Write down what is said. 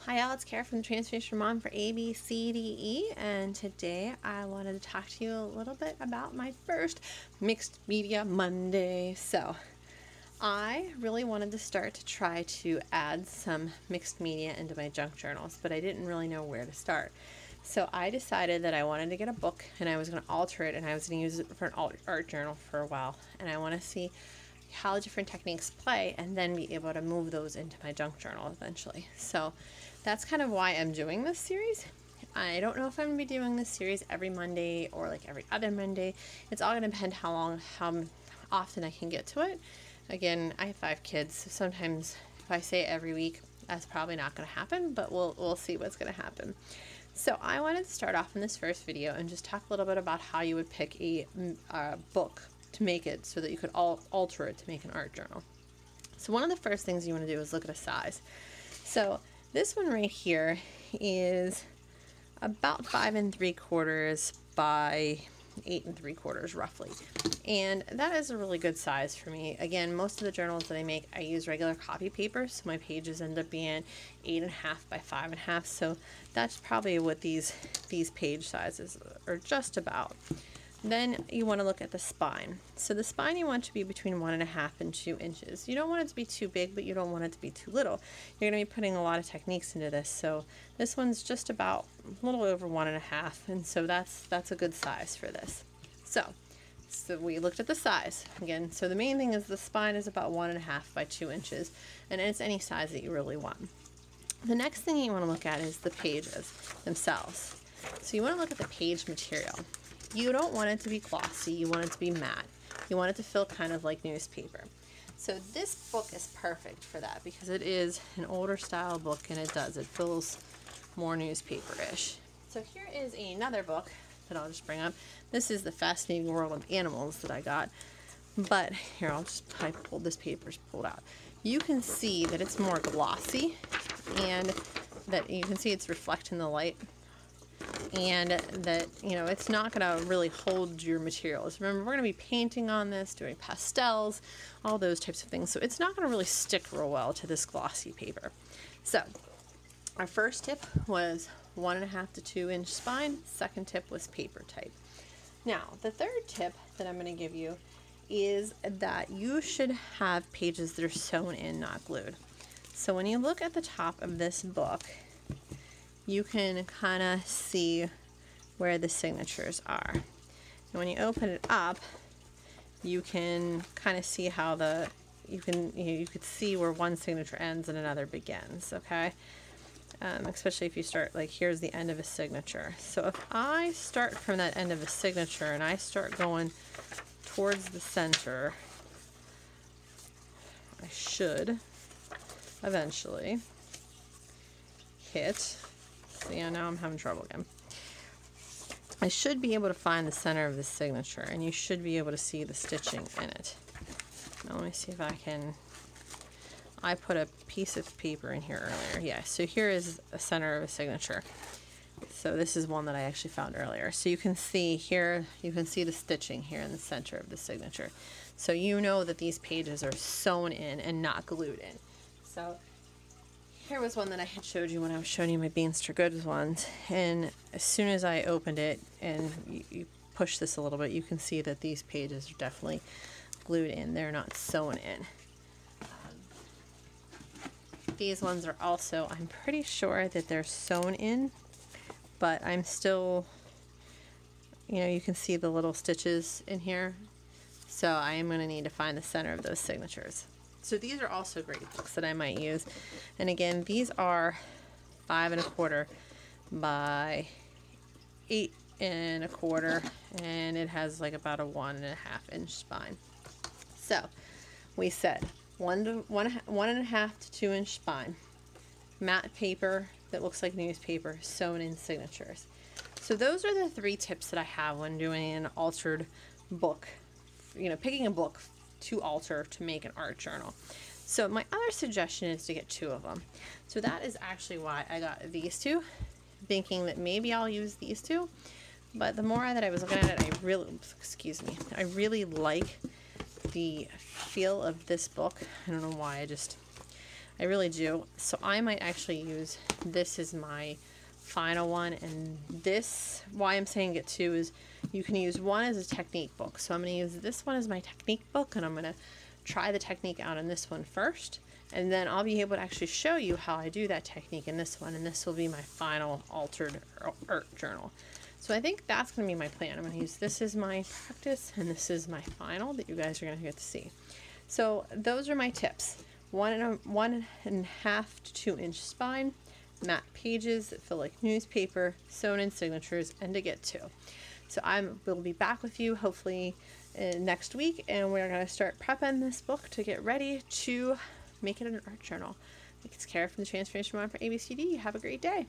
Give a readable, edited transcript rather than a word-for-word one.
Hi y'all, it's Kara from the Transformation Mom for ABCDE, and today I wanted to talk to you a little bit about my first Mixed Media Monday. So I really wanted to start to try to add some mixed media into my junk journals, but I didn't really know where to start. So I decided that I wanted to get a book and I was going to alter it and I was going to use it for an art journal for a while, and I want to see how different techniques play and then be able to move those into my junk journal eventually. So that's kind of why I'm doing this series. I don't know if I'm going to be doing this series every Monday or like every other Monday. It's all going to depend how often I can get to it. Again, I have 5 kids, so sometimes if I say it every week, that's probably not going to happen, but we'll see what's going to happen. So I wanted to start off in this first video and just talk a little bit about how you would pick a book to make it so that you could alter it to make an art journal. So one of the first things you want to do is look at a size. So this one right here is about 5 3/4 by 8 3/4 roughly, and that is a really good size for me. Again, most of the journals that I make, I use regular copy paper, so my pages end up being 8.5 by 5.5. So that's probably what these page sizes are just about. Then you want to look at the spine. So the spine you want to be between 1.5 and 2 inches. You don't want it to be too big, but you don't want it to be too little. You're going to be putting a lot of techniques into this. So this one's just about a little over 1.5, and so that's a good size for this. So we looked at the size again. So the main thing is the spine is about 1.5 by 2 inches, and it's any size that you really want. The next thing you want to look at is the pages themselves. So you want to look at the page material. You don't want it to be glossy, you want it to be matte. You want it to feel kind of like newspaper. So this book is perfect for that because it is an older style book, and it feels more newspaper-ish. So here is another book that I'll just bring up. This is The Fascinating World of Animals that I got. But here, I pulled this paper's pulled out. You can see that it's more glossy, and that you can see it's reflecting the light, and that, you know, it's not going to really hold your materials. Remember, we're going to be painting on this, doing pastels, all those types of things. So it's not going to really stick real well to this glossy paper. So our first tip was 1.5 to 2 inch spine. Second tip was paper type. Now, the third tip that I'm going to give you is that you should have pages that are sewn in, not glued. So when you look at the top of this book, you can kind of see where the signatures are. And when you open it up, you can kind of see how you could see where one signature ends and another begins, okay? Especially if you start, like, here's the end of a signature. So if I start from that end of a signature and I start going towards the center, I should eventually hit. So yeah, now I'm having trouble again. I should be able to find the center of the signature, and you should be able to see the stitching in it. Now let me see if I can. I put a piece of paper in here earlier. Yeah, so here is a center of a signature. So this is one that I actually found earlier. So you can see here, you can see the stitching here in the center of the signature. So you know that these pages are sewn in and not glued in. So here was one that I had showed you when I was showing you my Beans to Goods ones, and as soon as I opened it and you push this a little bit, you can see that these pages are definitely glued in. They're not sewn in. These ones are also, I'm pretty sure that they're sewn in, but I'm still, you know, you can see the little stitches in here, so I am going to need to find the center of those signatures. So these are also great books that I might use. And again, these are 5 1/4 by 8 1/4, and it has like about a 1.5 inch spine. So we said 1.5 to 2 inch spine, matte paper that looks like newspaper, sewn in signatures. So those are the 3 tips that I have when doing an altered book, you know, picking a book to alter to make an art journal. So my other suggestion is to get 2 of them. So that is actually why I got these 2, thinking that maybe I'll use these 2. But the more that I was looking at it, I really like the feel of this book. I don't know why, I really do. So I might actually use this as my final one, and this, why I'm saying get two, is you can use one as a technique book. So I'm going to use this one as my technique book, and I'm going to try the technique out in this one first, and then I'll be able to actually show you how I do that technique in this one, and this will be my final altered art journal. So I think that's going to be my plan. I'm going to use this as my practice, and this is my final that you guys are going to get to see. So those are my tips. 1.5 to 2 inch spine, matte pages that feel like newspaper, sewn in signatures, and to get two. So we'll be back with you hopefully next week, and we're going to start prepping this book to get ready to make it an art journal. It's Kara from the Transformation Mom for ABCD. Have a great day.